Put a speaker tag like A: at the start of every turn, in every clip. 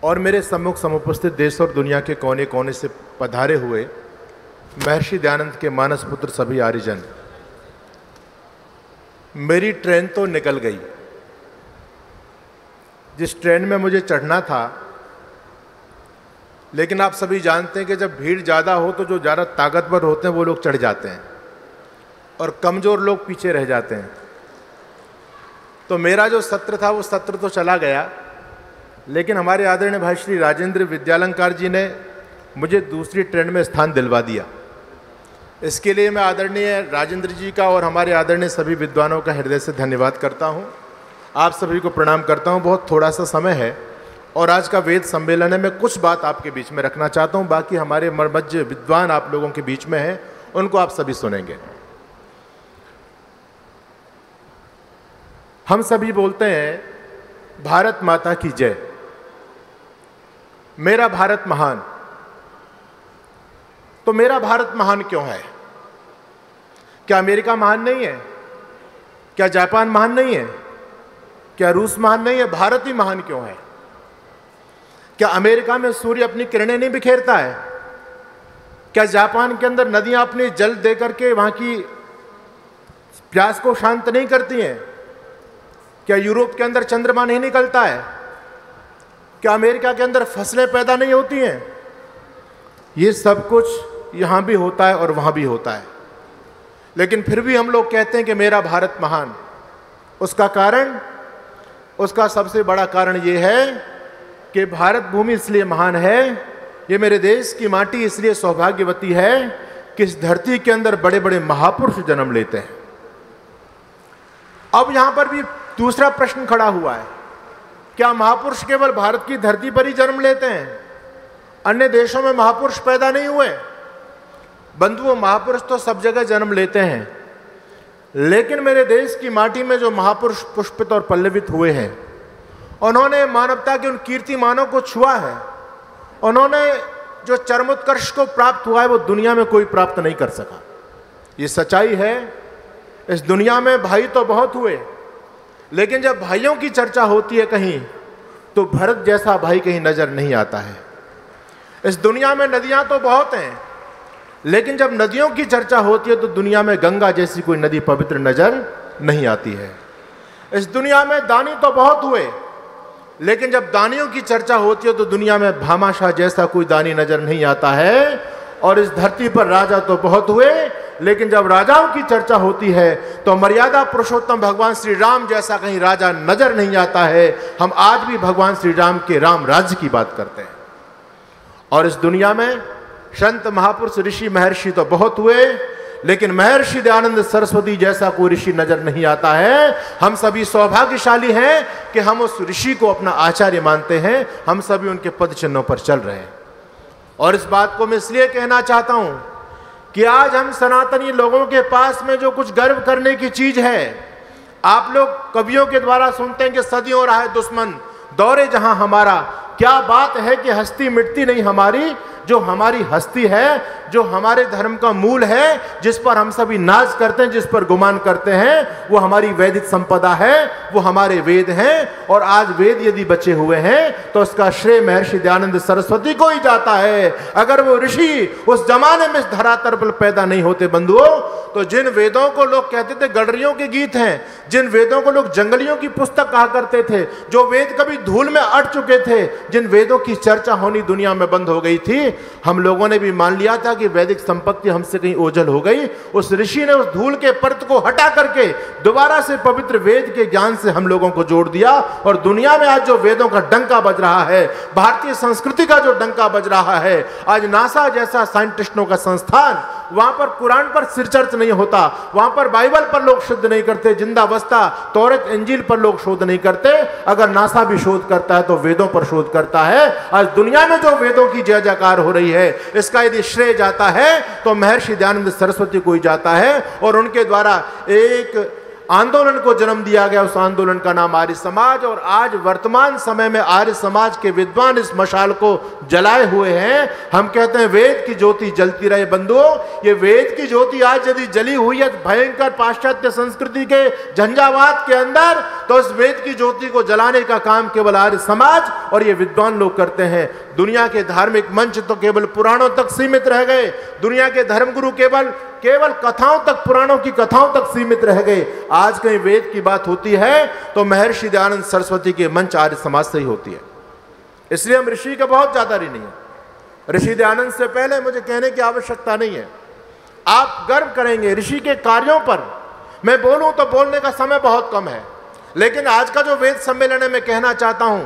A: और मेरे सम्मुख समुपस्थित देश और दुनिया के कोने कोने से पधारे हुए महर्षि दयानंद के मानस पुत्र सभी आर्यजन, मेरी ट्रेन तो निकल गई। जिस ट्रेन में मुझे चढ़ना था, लेकिन आप सभी जानते हैं कि जब भीड़ ज़्यादा हो तो जो ज़्यादा ताकतवर होते हैं वो लोग चढ़ जाते हैं और कमज़ोर लोग पीछे रह जाते हैं। तो मेरा जो सत्र था वो सत्र तो चला गया, लेकिन हमारे आदरणीय भाई श्री राजेंद्र विद्यालंकार जी ने मुझे दूसरी ट्रेन में स्थान दिलवा दिया। इसके लिए मैं आदरणीय राजेंद्र जी का और हमारे आदरणीय सभी विद्वानों का हृदय से धन्यवाद करता हूँ। आप सभी को प्रणाम करता हूँ। बहुत थोड़ा सा समय है और आज का वेद सम्मेलन है। मैं कुछ बात आपके बीच में रखना चाहता हूँ, बाकी हमारे मर्मज्ञ विद्वान आप लोगों के बीच में हैं, उनको आप सभी सुनेंगे। हम सभी बोलते हैं भारत माता की जय, मेरा भारत महान। तो मेरा भारत महान क्यों है? क्या अमेरिका महान नहीं है? क्या जापान महान नहीं है? क्या रूस महान नहीं है? भारत ही महान क्यों है? क्या अमेरिका में सूर्य अपनी किरणें नहीं बिखेरता है? क्या जापान के अंदर नदियां अपनी जल दे करके वहां की प्यास को शांत नहीं करती हैं? क्या यूरोप के अंदर चंद्रमा नहीं निकलता है? क्या अमेरिका के अंदर फसलें पैदा नहीं होती हैं? ये सब कुछ यहां भी होता है और वहां भी होता है, लेकिन फिर भी हम लोग कहते हैं कि मेरा भारत महान। उसका कारण, उसका सबसे बड़ा कारण ये है कि भारत भूमि इसलिए महान है, ये मेरे देश की माटी इसलिए सौभाग्यवती है कि इस धरती के अंदर बड़े बड़े महापुरुष जन्म लेते हैं। अब यहां पर भी दूसरा प्रश्न खड़ा हुआ है, क्या महापुरुष केवल भारत की धरती पर ही जन्म लेते हैं? अन्य देशों में महापुरुष पैदा नहीं हुए? बंधुओं, महापुरुष तो सब जगह जन्म लेते हैं, लेकिन मेरे देश की माटी में जो महापुरुष पुष्पित और पल्लवित हुए हैं, उन्होंने मानवता के उन कीर्तिमानों को छुआ है। उन्होंने जो चरमोत्कर्ष को प्राप्त हुआ है वो दुनिया में कोई प्राप्त नहीं कर सका। ये सच्चाई है। इस दुनिया में भाई तो बहुत हुए, लेकिन जब भाइयों की चर्चा होती है कहीं, तो भरत जैसा भाई कहीं नजर नहीं आता है। इस दुनिया में नदियां तो बहुत हैं, लेकिन जब नदियों की चर्चा होती है तो दुनिया में गंगा जैसी कोई नदी पवित्र नजर नहीं आती है। इस दुनिया में दानी तो बहुत हुए, लेकिन जब दानियों की चर्चा होती है तो दुनिया में भामाशाह जैसा कोई दानी नजर नहीं आता है। और इस धरती पर राजा तो बहुत हुए, लेकिन जब राजाओं की चर्चा होती है तो मर्यादा पुरुषोत्तम भगवान श्री राम जैसा कहीं राजा नजर नहीं आता है। हम आज भी भगवान श्री राम के राम राज्य की बात करते हैं। और इस दुनिया में संत महापुरुष ऋषि महर्षि तो बहुत हुए, लेकिन महर्षि दयानंद सरस्वती जैसा कोई ऋषि नजर नहीं आता है। हम सभी सौभाग्यशाली हैं कि हम उस ऋषि को अपना आचार्य मानते हैं। हम सभी उनके पद चिन्हों पर चल रहे हैं। और इस बात को मैं इसलिए कहना चाहता हूं कि आज हम सनातनी लोगों के पास में जो कुछ गर्व करने की चीज है, आप लोग कवियों के द्वारा सुनते हैं कि सदियों रहा है दुश्मन दौरे जहां हमारा। क्या बात है कि हस्ती मिटती नहीं हमारी। जो हमारी हस्ती है, जो हमारे धर्म का मूल है, जिस पर हम सभी नाज करते हैं, जिस पर गुमान करते हैं, वो हमारी वैदिक संपदा है, वो हमारे वेद हैं। और आज वेद यदि बचे हुए हैं तो उसका श्रेय महर्षि दयानंद सरस्वती को ही जाता है। अगर वो ऋषि उस जमाने में इस धरातल पर पैदा नहीं होते बंधुओं, तो जिन वेदों को लोग कहते थे गडरियों के गीत हैं, जिन वेदों को लोग जंगलियों की पुस्तक कहा करते थे, जो वेद कभी धूल में अट चुके थे, जिन वेदों की चर्चा होनी दुनिया में बंद हो गई थी, हम लोगों ने भी मान लिया था कि वैदिक संपत्ति हमसे कहीं ओझल हो गई। उस ऋषि ने उस धूल के परत को हटा करके दोबारा से पवित्र वेद के ज्ञान से हम लोगों को जोड़ दिया। और दुनिया में आज जो वेदों का डंका बज रहा है, भारतीय संस्कृति का जो डंका बज रहा है, आज नासा जैसा साइंटिस्टों का संस्थान, वहां पर कुरान पर सिरचर्च नहीं होता, वहां पर बाइबल पर लोग शुद्ध नहीं करते, जिंदावस्था तौरात इंजील पर लोग शोध नहीं करते। अगर नासा भी शोध करता है तो वेदों पर शोध करता है। आज दुनिया में जो वेदों की जय जयकार हो रही है, इसका यदि श्रेय जाता है तो महर्षि दयानंद सरस्वती को ही जाता है। और उनके द्वारा एक आंदोलन को जन्म दिया गया, उस आंदोलन का नाम आर्य समाज। और आज वर्तमान समय में आर्य समाज के विद्वान इस मशाल को जलाए हुए हैं। हम कहते हैं वेद की ज्योति जलती रहे। बंधुओं, ये वेद की ज्योति आज यदि जली हुई है भयंकर पाश्चात्य संस्कृति के झंझावात के अंदर, तो इस वेद की ज्योति को जलाने का काम केवल आर्य समाज और ये विद्वान लोग करते हैं। दुनिया के धार्मिक मंच तो केवल पुराणों तक सीमित रह गए। दुनिया के धर्मगुरु केवल कथाओं तक, पुराणों की कथाओं तक सीमित रह गए। आज कहीं वेद की बात होती है तो महर्षि दयानंद सरस्वती के मंच आर्य समाज से ही होती है। इसलिए हम ऋषि का बहुत ज्यादा ऋणी हैं। ऋषि दयानंद से पहले मुझे कहने की आवश्यकता नहीं है। आप गर्व करेंगे ऋषि के कार्यों पर। मैं बोलूं तो बोलने का समय बहुत कम है, लेकिन आज का जो वेद सम्मेलन है, मैं कहना चाहता हूं,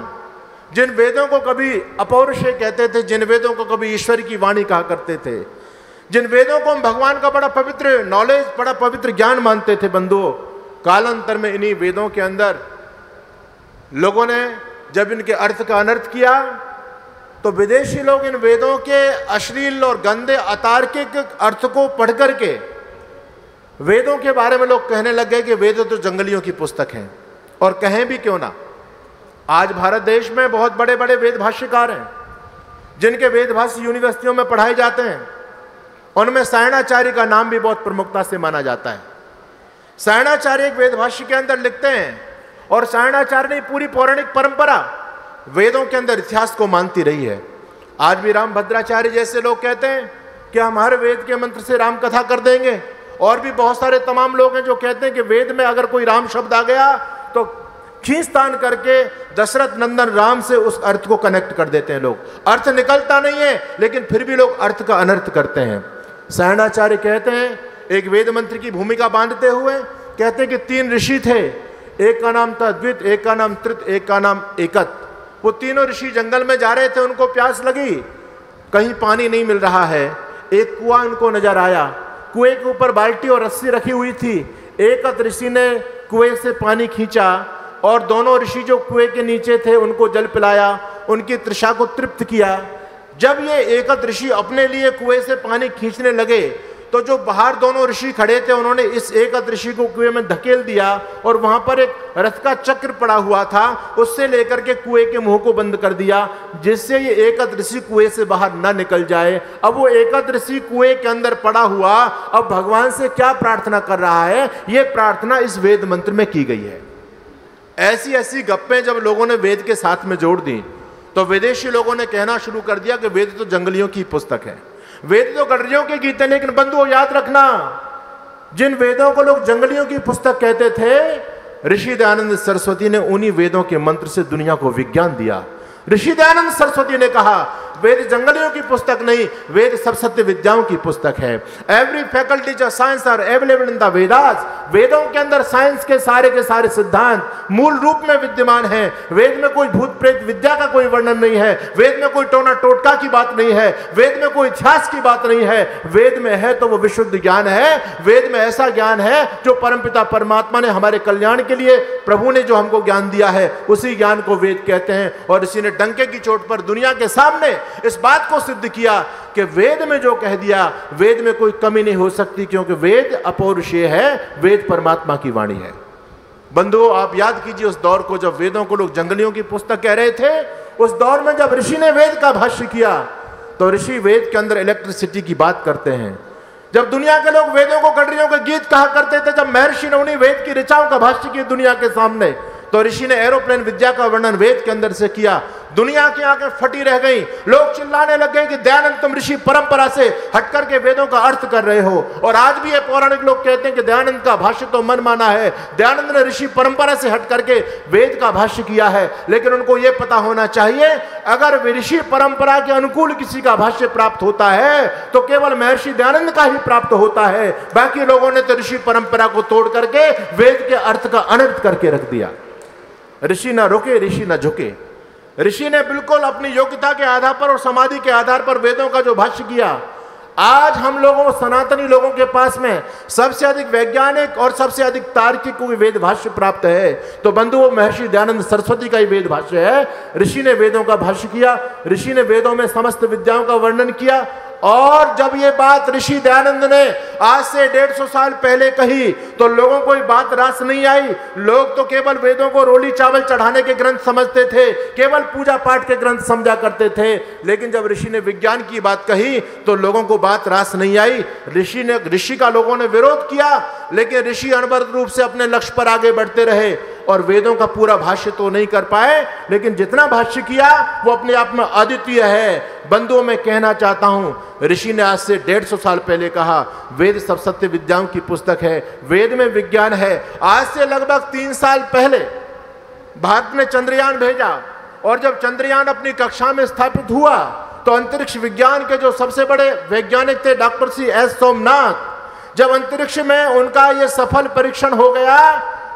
A: जिन वेदों को कभी अपौरुषेय कहते थे, जिन वेदों को कभी ईश्वर की वाणी कहा करते थे, जिन वेदों को हम भगवान का बड़ा पवित्र नॉलेज, बड़ा पवित्र ज्ञान मानते थे, बंधुओं, कालांतर में इन्हीं वेदों के अंदर लोगों ने जब इनके अर्थ का अनर्थ किया, तो विदेशी लोग इन वेदों के अश्लील और गंदे अतार्किक अर्थ को पढ़ करके वेदों के बारे में लोग कहने लग गए कि वेद तो जंगलियों की पुस्तक हैं। और कहें भी क्यों ना, आज भारत देश में बहुत बड़े बड़े वेद भाष्यकार हैं जिनके वेद भाष्य यूनिवर्सिटियों में पढ़ाए जाते हैं। उनमें सायणाचार्य का नाम भी बहुत प्रमुखता से माना जाता है। सायणाचार्य एक वेद भाष्य के अंदर लिखते हैं, और सायणाचार्य ने पूरी पौराणिक परंपरा वेदों के अंदर इतिहास को मानती रही है। आज भी रामभद्राचार्य जैसे लोग कहते हैं कि हम हर वेद के मंत्र से राम कथा कर देंगे, और भी बहुत सारे तमाम लोग हैं जो कहते हैं कि वेद में अगर कोई राम शब्द आ गया तो खींचतान करके दशरथ नंदन राम से उस अर्थ को कनेक्ट कर देते हैं। लोग अर्थ निकलता नहीं है, लेकिन फिर भी लोग अर्थ का अनर्थ करते हैं। सायणाचार्य कहते हैं, एक वेद मंत्र की भूमिका बांधते हुए कहते हैं कि 3 ऋषि थे, एक का नाम था द्वित, एक का नाम त्रित, एक का नाम एकत। वो तीनों ऋषि जंगल में जा रहे थे, उनको प्यास लगी, कहीं पानी नहीं मिल रहा है। एक कुआं उनको नजर आया, कुएं के ऊपर बाल्टी और रस्सी रखी हुई थी। एकत ऋषि ने कुएं से पानी खींचा और दोनों ऋषि जो कुएं के नीचे थे उनको जल पिलाया, उनकी तृषा को तृप्त किया। जब ये एकत ऋषि अपने लिए कुएं से पानी खींचने लगे, तो जो बाहर दोनों ऋषि खड़े थे उन्होंने इस एकत ऋषि को कुएं में धकेल दिया, और वहां पर एक रथ का चक्र पड़ा हुआ था, उससे लेकर के कुएं के मुंह को बंद कर दिया, जिससे ये एकत ऋषि कुएं से बाहर न निकल जाए। अब वो एकत ऋषि कुएं के अंदर पड़ा हुआ अब भगवान से क्या प्रार्थना कर रहा है, ये प्रार्थना इस वेद मंत्र में की गई है। ऐसी ऐसी गप्पें जब लोगों ने वेद के साथ में जोड़ दी, तो विदेशी लोगों ने कहना शुरू कर दिया कि वेद तो जंगलियों की पुस्तक है, वेद तो गडरियों के गीत है। लेकिन बंधुओं, याद रखना, जिन वेदों को लोग जंगलियों की पुस्तक कहते थे, ऋषि दयानंद सरस्वती ने उन्हीं वेदों के मंत्र से दुनिया को विज्ञान दिया। ऋषि दयानंद सरस्वती ने कहा, वेद जंगलियों की पुस्तक नहीं, वेद सब सत्य विद्याओं की पुस्तक है। Every faculties of science are available in the Vedas. वेदों के अंदर साइंस के सारे सिद्धांत मूल रूप में विद्यमान हैं। वेद में कोई भूत प्रेत विद्या का कोई वर्णन नहीं है, वेद में कोई टोना टोटका की बात नहीं है, वेद में कोई इतिहास की बात नहीं है। वेद में है तो वो विशुद्ध ज्ञान है। वेद में ऐसा ज्ञान है जो परमपिता परमात्मा ने हमारे कल्याण के लिए, प्रभु ने जो हमको ज्ञान दिया है, उसी ज्ञान को वेद कहते हैं। और इसी ने डंके की चोट पर दुनिया के सामने इस बात को सिद्ध किया कि वेद में जो कह दिया, वेद में कोई कमी नहीं हो सकती, क्योंकि वेद अपौरुषेय है, वेद परमात्मा की वाणी है। बंधुओं, आप याद कीजिए उस दौर को जब वेदों को लोग जंगलियों की पुस्तक कह रहे थे। उस दौर में जब ऋषि ने वेद का भाष्य किया, तो ऋषि वेद के अंदर इलेक्ट्रिसिटी की बात करते हैं। जब दुनिया के लोग वेदों को गडरियों के गीत कहा करते थे, जब महर्षि ने उन्हीं वेद की ऋचाओं का भाष्य किया दुनिया के सामने, तो ऋषि ने एरोप्लेन विद्या का वर्णन वेद के अंदर से किया। दुनिया की आंखें फटी रह गई। लोग चिल्लाने लग गए कि दयानंद, तुम ऋषि परंपरा से हटकर के वेदों का अर्थ कर रहे हो। और आज भी ये पौराणिक लोग कहते हैं कि दयानंद का भाष्य तो मन माना है, दयानंद ने ऋषि परंपरा से हट करके वेद का भाष्य किया है। लेकिन उनको यह पता होना चाहिए, अगर ऋषि परंपरा के अनुकूल किसी का भाष्य प्राप्त होता है तो केवल महर्षि दयानंद का ही प्राप्त होता है। बाकी लोगों ने तो ऋषि परंपरा को तोड़ करके वेद के अर्थ का अनर्थ करके रख दिया। ऋषि न रुके, ऋषि न झुके। ऋषि ने बिल्कुल अपनी योग्यता के आधार पर और समाधि के आधार पर वेदों का जो भाष्य किया। आज हम लोगों, सनातनी लोगों के पास में सबसे अधिक वैज्ञानिक और सबसे अधिक तार्किक को वेद भाष्य प्राप्त है, तो बंधुओं महर्षि दयानंद सरस्वती का ही वेद भाष्य है। ऋषि ने वेदों का भाष्य किया, ऋषि ने वेदों में समस्त विद्याओं का वर्णन किया। और जब ये बात ऋषि दयानंद ने आज से 150 साल पहले कही तो लोगों को ये बात रास नहीं आई। लोग तो केवल वेदों को रोली चावल चढ़ाने के ग्रंथ समझते थे, केवल पूजा पाठ के ग्रंथ समझा करते थे। लेकिन जब ऋषि ने विज्ञान की बात कही तो लोगों को बात रास नहीं आई। ऋषि का लोगों ने विरोध किया, लेकिन ऋषि अनवरत रूप से अपने लक्ष्य पर आगे बढ़ते रहे और वेदों का पूरा भाष्य तो नहीं कर पाए, लेकिन जितना भाष्य किया वो अपने आप में अद्वितीय है। बंधुओं, मैं कहना चाहता हूं, ऋषि ने आज से 150 साल पहले कहा वेद सब सत्य विद्याओं की पुस्तक है, वेद में विज्ञान है। आज से लगभग 3 साल पहले भारत ने चंद्रयान भेजा और जब चंद्रयान अपनी कक्षा में स्थापित हुआ तो अंतरिक्ष विज्ञान के जो सबसे बड़े वैज्ञानिक थे डॉक्टर C.S. सोमनाथ, जब अंतरिक्ष में उनका यह सफल परीक्षण हो गया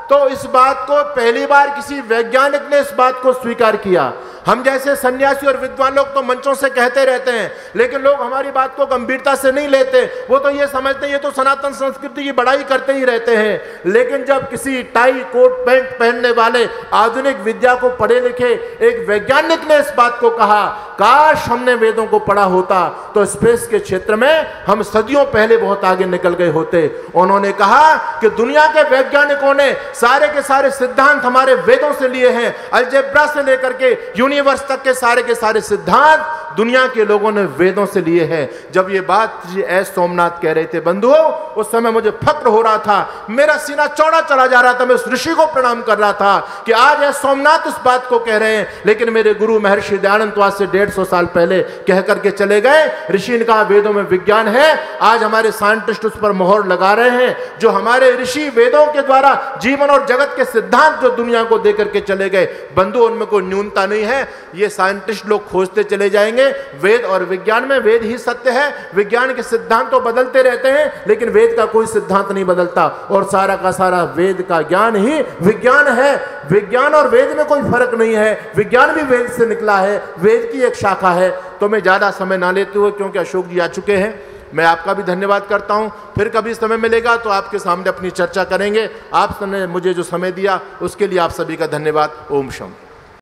A: तो इस बात को पहली बार किसी वैज्ञानिक ने इस बात को स्वीकार किया। हम जैसे सन्यासी और विद्वान लोग तो मंचों से कहते रहते हैं, लेकिन लोग हमारी बात को गंभीरता से नहीं लेते। वो तो ये समझते हैं ये तो सनातन संस्कृति की बड़ाई करते ही रहते हैं। लेकिन जब किसी टाई कोट पैंट पहनने वाले आधुनिक विद्या को पढ़े लिखे एक वैज्ञानिक ने इस बात को कहा, काश हमने वेदों को पढ़ा होता तो स्पेस के क्षेत्र में हम सदियों पहले बहुत आगे निकल गए होते। उन्होंने कहा कि दुनिया के वैज्ञानिकों ने सारे के सारे सिद्धांत हमारे वेदों से लिए हैं। अलजेब्रा से लेकर के यूनिवर्स तक के सारे सिद्धांत दुनिया के लोगों ने वेदों से लिए हैं। जब ये बात S. सोमनाथ कह रहे थे बंधुओं, उस समय मुझे फक्र हो रहा था, मेरा सीना चौड़ा चला जा रहा था। मैं उस ऋषि को प्रणाम कर रहा था कि आज S. सोमनाथ इस बात को कह रहे हैं, लेकिन मेरे गुरु महर्षि दयानंद तो आज से 150 साल पहले कह करके चले गए। ऋषि ने कहा वेदों में विज्ञान है। आज हमारे साइंटिस्ट उस पर मोहर लगा रहे हैं। जो हमारे ऋषि वेदों के द्वारा जीवन और जगत के सिद्धांत जो दुनिया को दे करके चले गए, बंधु उनमें कोई न्यूनता नहीं है। ये साइंटिस्ट लोग खोजते चले जाएंगे वेद और विज्ञान में। वेद ही सत्य है, विज्ञान के सिद्धांत तो बदलते रहते हैं, लेकिन वेद का कोई सिद्धांत नहीं बदलता और सारा का सारा वेद का ज्ञान ही विज्ञान है। विज्ञान और वेद में कोई फर्क नहीं है, विज्ञान भी वेद से निकला है, वेद की एक शाखा है। तो मैं ज्यादा समय ना लेते हुए, क्योंकि अशोक जी आ चुके हैं, मैं आपका भी धन्यवाद करता हूं। फिर कभी समय मिलेगा तो आपके सामने अपनी चर्चा करेंगे। आपने मुझे जो समय दिया उसके लिए आप सभी का धन्यवाद। ओम शम।